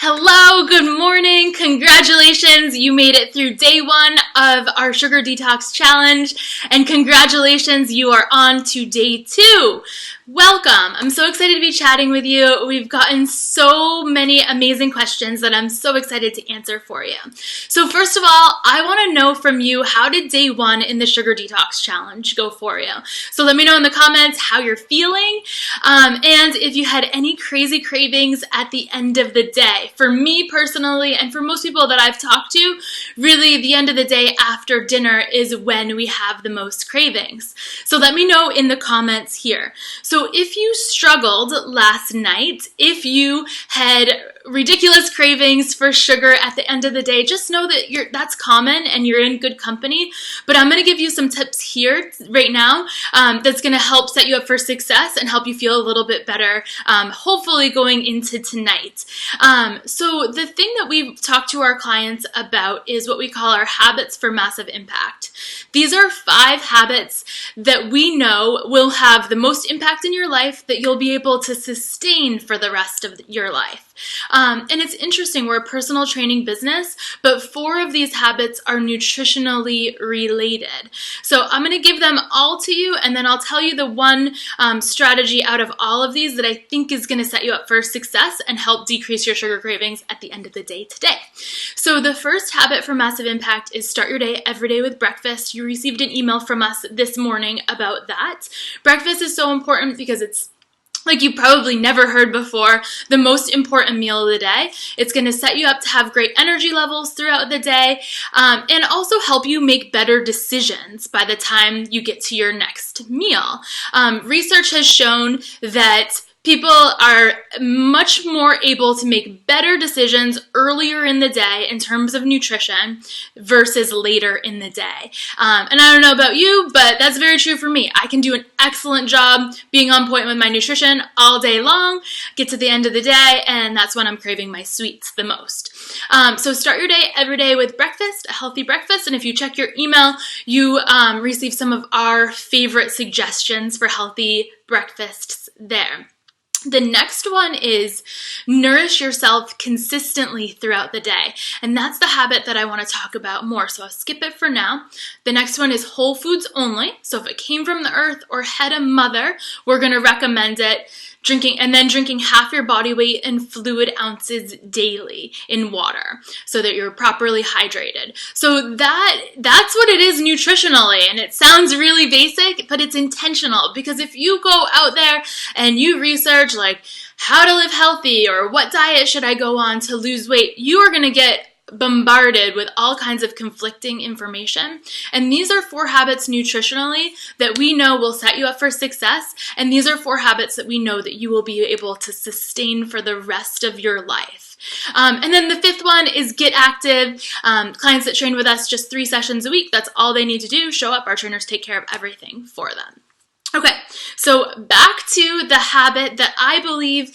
Hello, good morning, congratulations, you made it through day one of our Sugar Detox Challenge, and congratulations, you are on to day two. Welcome, I'm so excited to be chatting with you. We've gotten so many amazing questions that I'm so excited to answer for you. So first of all, I want to know from you, how did day one in the Sugar Detox Challenge go for you? So let me know in the comments how you're feeling, and if you had any crazy cravings at the end of the day. For me personally, and for most people that I've talked to, really the end of the day after dinner is when we have the most cravings. So let me know in the comments here. So if you struggled last night, if you had ridiculous cravings for sugar at the end of the day, just know that that's common and you're in good company. But I'm going to give you some tips here right now that's going to help set you up for success and help you feel a little bit better, hopefully going into tonight. So the thing that we talk to our clients about is what we call our habits for massive impact. These are 5 habits that we know will have the most impact in your life that you'll be able to sustain for the rest of your life. And it's interesting, we're a personal training business, but 4 of these habits are nutritionally related. So I'm going to give them all to you, and then I'll tell you the one strategy out of all of these that I think is going to set you up for success and help decrease your sugar cravings at the end of the day today. So the first habit for massive impact is start your day every day with breakfast. You received an email from us this morning about that. Breakfast is so important because it's, like you probably never heard before, the most important meal of the day. It's going to set you up to have great energy levels throughout the day, and also help you make better decisions by the time you get to your next meal. Research has shown that people are much more able to make better decisions earlier in the day in terms of nutrition versus later in the day. And I don't know about you, but that's very true for me. I can do an excellent job being on point with my nutrition all day long, get to the end of the day, and that's when I'm craving my sweets the most. So start your day every day with breakfast, a healthy breakfast, and if you check your email, you receive some of our favorite suggestions for healthy breakfasts there. The next one is nourish yourself consistently throughout the day. And that's the habit that I want to talk about more. So I'll skip it for now. The next one is whole foods only. So if it came from the earth or had a mother, we're going to recommend it. Drinking half your body weight in fluid ounces daily in water so that you're properly hydrated. So that's what it is nutritionally, and it sounds really basic, but it's intentional, because if you go out there and you research like how to live healthy or what diet should I go on to lose weight, you are going to get bombarded with all kinds of conflicting information. And these are 4 habits nutritionally that we know will set you up for success. And these are 4 habits that we know that you will be able to sustain for the rest of your life. And then the 5th one is get active. Clients that train with us just 3 sessions a week, that's all they need to do. Show up, our trainers take care of everything for them. Okay, so back to the habit that I believe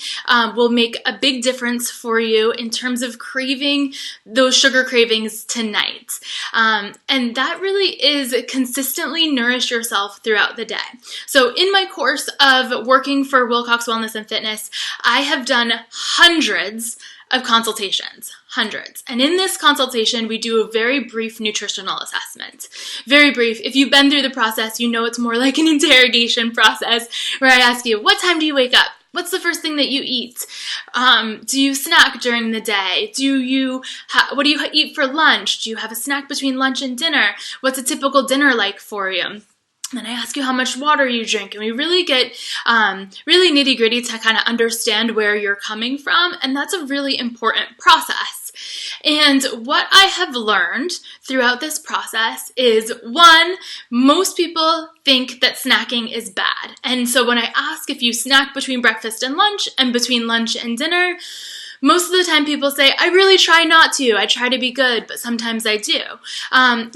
will make a big difference for you in terms of craving those sugar cravings tonight. And that really is consistently nourish yourself throughout the day. So in my course of working for Wilcox Wellness and Fitness, I have done hundreds of consultations, hundreds. And in this consultation, we do a very brief nutritional assessment. Very brief. If you've been through the process, you know it's more like an interrogation process where I ask you, what time do you wake up? What's the first thing that you eat? Do you snack during the day? What do you eat for lunch? Do you have a snack between lunch and dinner? What's a typical dinner like for you? And then I ask you how much water you drink, and we really get really nitty gritty to kind of understand where you're coming from, and that's a really important process. And what I have learned throughout this process is, 1, most people think that snacking is bad. And so when I ask if you snack between breakfast and lunch and between lunch and dinner, most of the time people say, I really try not to. I try to be good, but sometimes I do.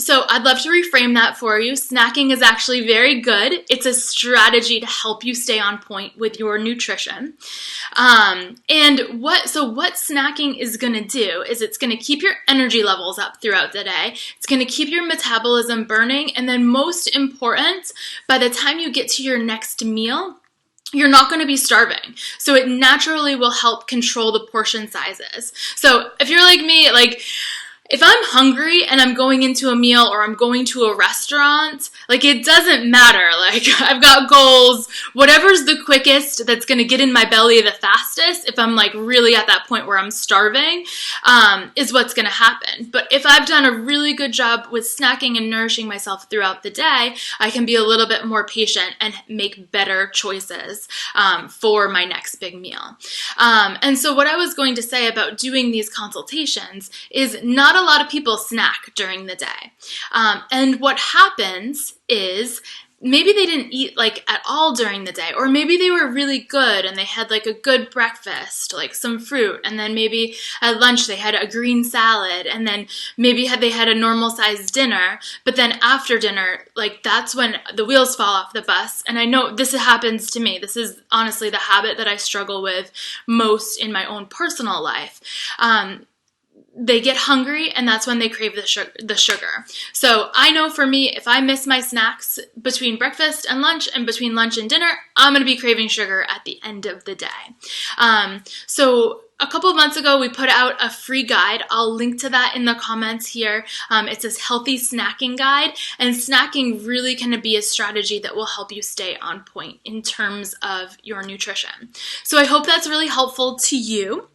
So I'd love to reframe that for you. Snacking is actually very good. It's a strategy to help you stay on point with your nutrition. And what snacking is going to do is it's going to keep your energy levels up throughout the day. It's going to keep your metabolism burning. And then most important, by the time you get to your next meal, you're not going to be starving. So it naturally will help control the portion sizes. So if you're like me, like if I'm hungry and I'm going into a meal or I'm going to a restaurant, like it doesn't matter. Like I've got goals, whatever's the quickest that's going to get in my belly the fastest, if I'm like really at that point where I'm starving, is what's going to happen. But if I've done a really good job with snacking and nourishing myself throughout the day, I can be a little bit more patient and make better choices for my next big meal. And so what I was going to say about doing these consultations is not a lot of people snack during the day. And what happens is maybe they didn't eat like at all during the day, or maybe they were really good and they had like a good breakfast, like some fruit, and then maybe at lunch they had a green salad, and then maybe they had a normal sized dinner, but then after dinner, like that's when the wheels fall off the bus. And I know this happens to me. This is honestly the habit that I struggle with most in my own personal life. They get hungry, and that's when they crave the sugar. So I know for me, if I miss my snacks between breakfast and lunch and between lunch and dinner, I'm going to be craving sugar at the end of the day. So a couple of months ago, we put out a free guide. I'll link to that in the comments here. It says Healthy Snacking Guide, and snacking really can be a strategy that will help you stay on point in terms of your nutrition. So I hope that's really helpful to you.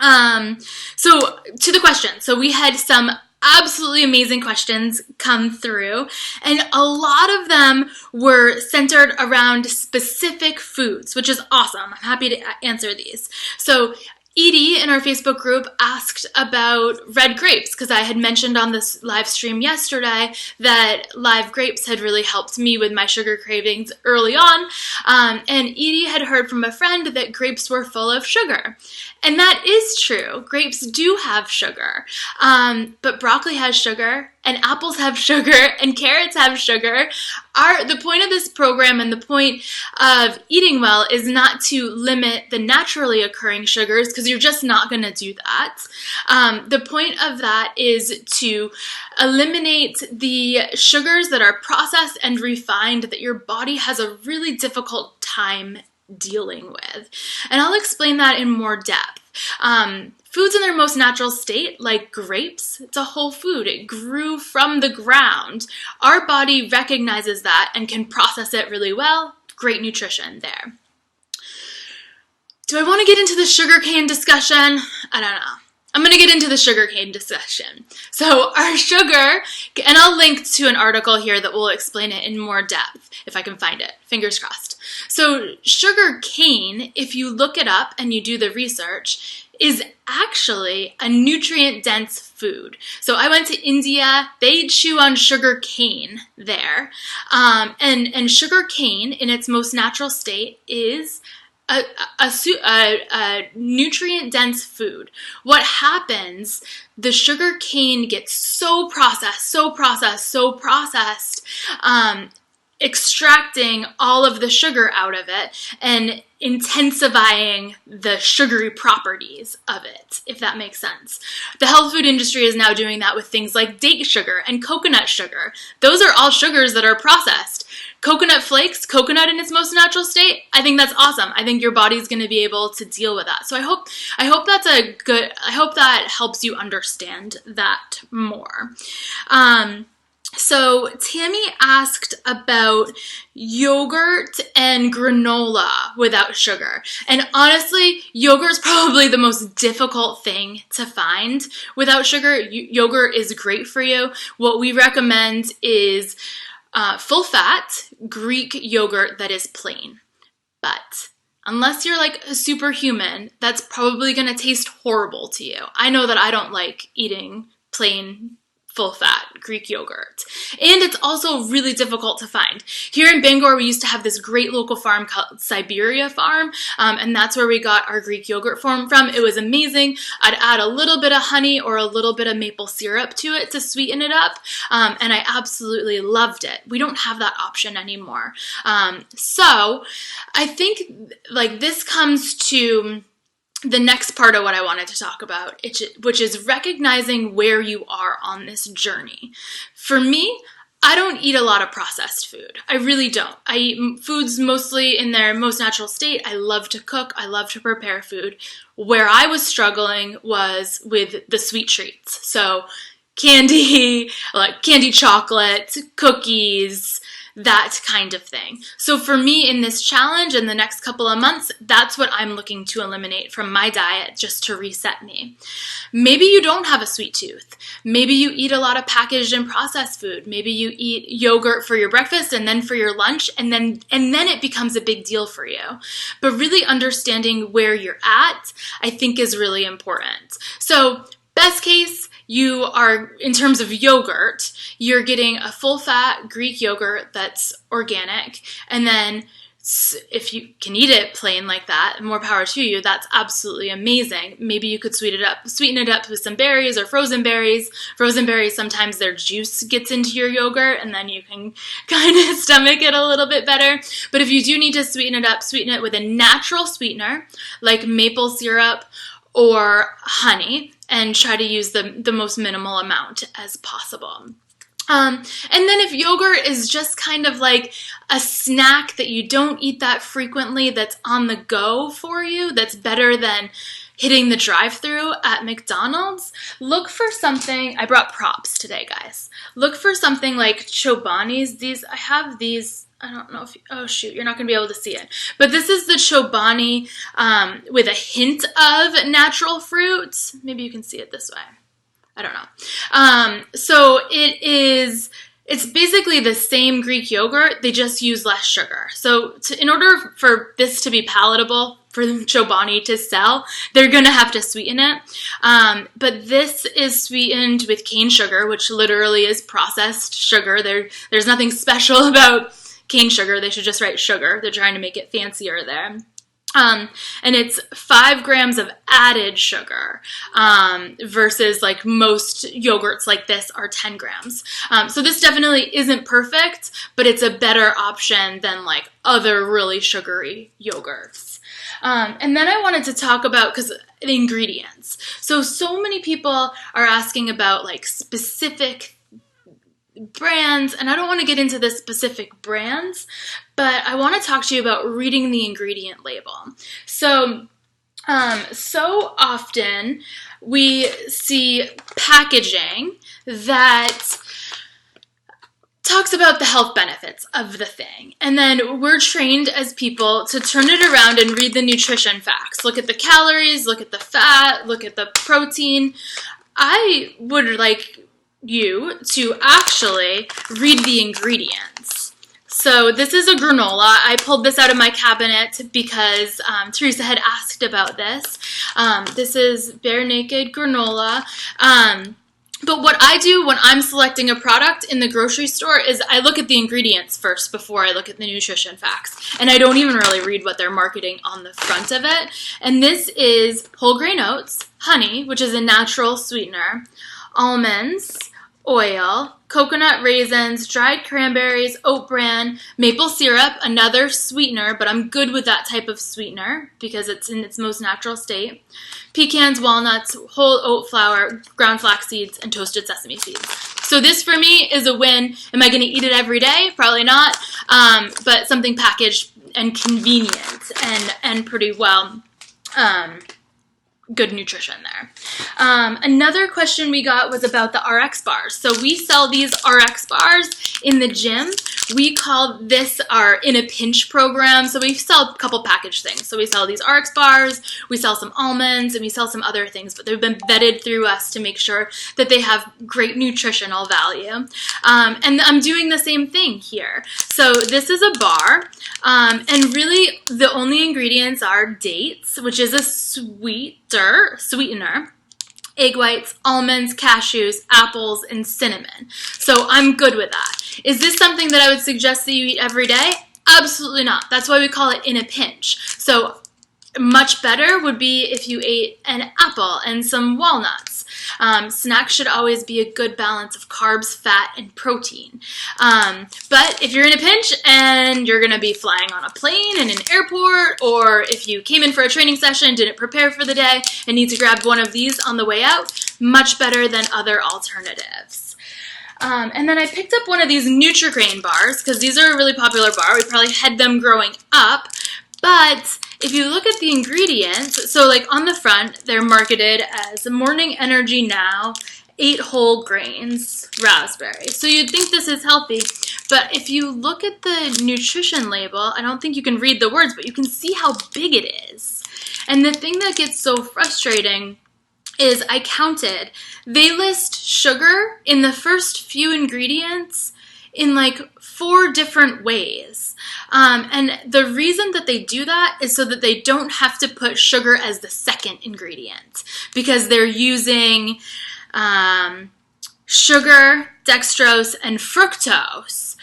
So to the question. So we had some absolutely amazing questions come through, and a lot of them were centered around specific foods, which is awesome. I'm happy to answer these. So Edie in our Facebook group asked about red grapes, because I had mentioned on this live stream yesterday that live grapes had really helped me with my sugar cravings early on. And Edie had heard from a friend that grapes were full of sugar. And that is true. Grapes do have sugar, but broccoli has sugar, and apples have sugar, and carrots have sugar. The point of this program and the point of eating well is not to limit the naturally occurring sugars, because you're just not going to do that. The point of that is to eliminate the sugars that are processed and refined that your body has a really difficult time dealing with. And I'll explain that in more depth. Foods in their most natural state, like grapes, it's a whole food. It grew from the ground. Our body recognizes that and can process it really well. Great nutrition there. Do I want to get into the sugarcane discussion? I don't know. I'm going to get into the sugarcane discussion. So our sugar, and I'll link to an article here that will explain it in more depth, if I can find it. Fingers crossed. So sugar cane, if you look it up and you do the research, is actually a nutrient-dense food. So I went to India. They chew on sugar cane there. And sugar cane, in its most natural state, is a nutrient-dense food. What happens, the sugar cane gets so processed, extracting all of the sugar out of it and intensifying the sugary properties of it, if that makes sense. The health food industry is now doing that with things like date sugar and coconut sugar. Those are all sugars that are processed. Coconut flakes, coconut in its most natural state, I think that's awesome. I think your body's going to be able to deal with that. So I hope that helps you understand that more. So Tammy asked about yogurt and granola without sugar. And honestly, yogurt is probably the most difficult thing to find without sugar. Yogurt is great for you. What we recommend is full fat Greek yogurt that is plain. But unless you're like a superhuman, that's probably going to taste horrible to you. I know that I don't like eating plain full-fat Greek yogurt. And it's also really difficult to find. Here in Bangor, we used to have this great local farm called Siberia Farm, and that's where we got our Greek yogurt from. It was amazing. I'd add a little bit of honey or a little bit of maple syrup to it to sweeten it up, and I absolutely loved it. We don't have that option anymore. So I think like this comes to the next part of what I wanted to talk about, which is recognizing where you are on this journey. For me, I don't eat a lot of processed food. I really don't. I eat foods mostly in their most natural state. I love to cook. I love to prepare food. Where I was struggling was with the sweet treats. So candy, like candy chocolate, cookies, that kind of thing. So for me in this challenge in the next couple of months, that's what I'm looking to eliminate from my diet just to reset me. Maybe you don't have a sweet tooth. Maybe you eat a lot of packaged and processed food. Maybe you eat yogurt for your breakfast and then for your lunch, and then it becomes a big deal for you. But really understanding where you're at, I think is really important. So best case, you are, in terms of yogurt, you're getting a full-fat Greek yogurt that's organic, and then if you can eat it plain like that, more power to you, that's absolutely amazing. Maybe you could sweeten it up with some berries or frozen berries. Frozen berries, sometimes their juice gets into your yogurt, and then you can kind of stomach it a little bit better. But if you do need to sweeten it up, sweeten it with a natural sweetener, like maple syrup or honey, and try to use the most minimal amount as possible. And then if yogurt is just kind of like a snack that you don't eat that frequently, that's on the go for you, that's better than hitting the drive-thru at McDonald's, look for something. I brought props today, guys. Look for something like Chobani's. I have these. I don't know if, oh shoot, you're not going to be able to see it. But this is the Chobani with a hint of natural fruits. Maybe you can see it this way. I don't know. So it's basically the same Greek yogurt. They just use less sugar. So in order for this to be palatable, for Chobani to sell, they're going to have to sweeten it. But this is sweetened with cane sugar, which literally is processed sugar. There's nothing special about cane sugar. They should just write sugar. They're trying to make it fancier there. And it's 5 grams of added sugar versus like most yogurts like this are 10 grams. So this definitely isn't perfect, but it's a better option than like other really sugary yogurts. And then I wanted to talk about, because the ingredients. So many people are asking about like specific brands, and I don't want to get into the specific brands, but I want to talk to you about reading the ingredient label. So often we see packaging that talks about the health benefits of the thing, and then we're trained as people to turn it around and read the nutrition facts. Look at the calories, look at the fat, look at the protein. I would like you to actually read the ingredients. So this is a granola. I pulled this out of my cabinet because Teresa had asked about this. This is bare naked granola. But what I do when I'm selecting a product in the grocery store is I look at the ingredients first before I look at the nutrition facts. And I don't even really read what they're marketing on the front of it. And this is whole grain oats, honey, which is a natural sweetener, almonds, oil, coconut raisins, dried cranberries, oat bran, maple syrup, another sweetener, but I'm good with that type of sweetener because it's in its most natural state, pecans, walnuts, whole oat flour, ground flax seeds, and toasted sesame seeds. So this for me is a win. Am I going to eat it every day? Probably not, but something packaged and convenient and pretty well good nutrition there. Another question we got was about the RX bars. So we sell these RX bars in the gym. We call this our In a Pinch program. So we sell a couple packaged things. So we sell these RX bars, we sell some almonds, and we sell some other things, but they've been vetted through us to make sure that they have great nutritional value. And I'm doing the same thing here. So this is a bar, and really the only ingredients are dates, which is a sweetener, egg whites, almonds, cashews, apples, and cinnamon. So I'm good with that. Is this something that I would suggest that you eat every day? Absolutely not. That's why we call it In a Pinch. So much better would be if you ate an apple and some walnuts. Snacks should always be a good balance of carbs, fat, and protein. But if you're in a pinch and you're going to be flying on a plane in an airport, or if you came in for a training session, didn't prepare for the day, and need to grab one of these on the way out, much better than other alternatives. And then I picked up one of these Nutri-Grain bars because these are a really popular bar. We probably had them growing up. But if you look at the ingredients, so like on the front, they're marketed as Morning Energy Now, 8 whole grains, raspberry. So you'd think this is healthy, but if you look at the nutrition label, I don't think you can read the words, but you can see how big it is. And the thing that gets so frustrating is I counted, they list sugar in the first few ingredients in like 4 different ways. And the reason that they do that is so that they don't have to put sugar as the second ingredient, because they're using sugar, dextrose, and fructose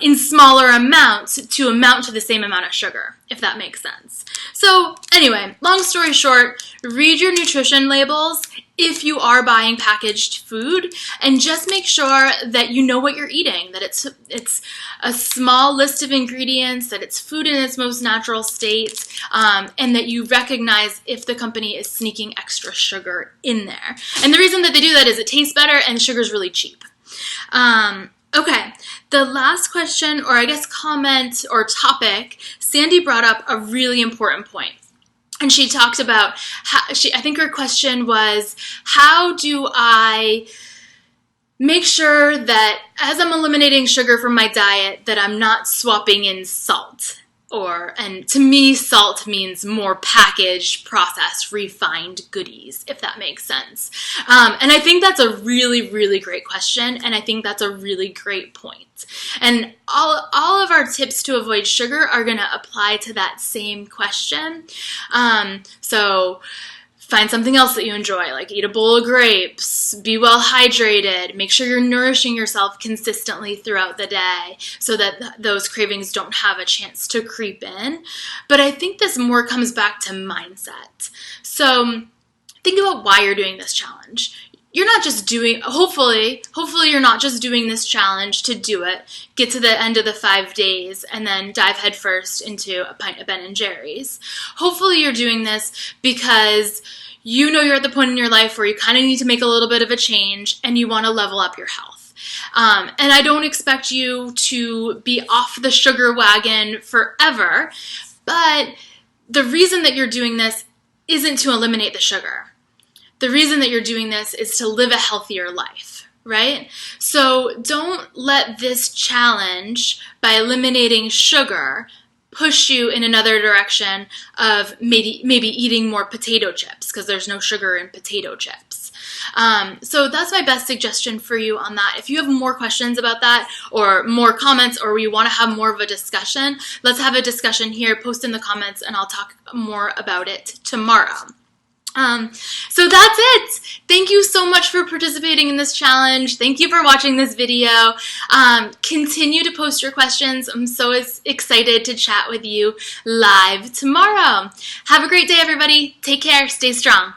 in smaller amounts to amount to the same amount of sugar, if that makes sense. So anyway, long story short, read your nutrition labels if you are buying packaged food, and just make sure that you know what you're eating, that it's a small list of ingredients, that it's food in its most natural state, and that you recognize if the company is sneaking extra sugar in there. And the reason that they do that is it tastes better and sugar's really cheap. Okay, the last question, or I guess comment or topic, Sandy brought up a really important point. And she talked about how I think her question was, how do I make sure that as I'm eliminating sugar from my diet, that I'm not swapping in salt? And to me, salt means more packaged, processed, refined goodies, if that makes sense. And I think that's a really, really great question, and I think that's a really great point. And all of our tips to avoid sugar are going to apply to that same question. So find something else that you enjoy, like eat a bowl of grapes, be well hydrated, make sure you're nourishing yourself consistently throughout the day so that those cravings don't have a chance to creep in. But I think this more comes back to mindset. So think about why you're doing this challenge. You're not just doing, hopefully you're not just doing this challenge to do it, get to the end of the 5 days, and then dive headfirst into a pint of Ben & Jerry's. Hopefully you're doing this because you know you're at the point in your life where you kind of need to make a little bit of a change and you want to level up your health. And I don't expect you to be off the sugar wagon forever, but the reason that you're doing this isn't to eliminate the sugar. The reason that you're doing this is to live a healthier life, right? So don't let this challenge by eliminating sugar push you in another direction of maybe eating more potato chips, because there's no sugar in potato chips. So that's my best suggestion for you on that. If you have more questions about that or more comments, or you want to have more of a discussion, let's have a discussion here. Post in the comments and I'll talk more about it tomorrow. So that's it. Thank you so much for participating in this challenge. Thank you for watching this video. Continue to post your questions. I'm so excited to chat with you live tomorrow. Have a great day, everybody. Take care. Stay strong.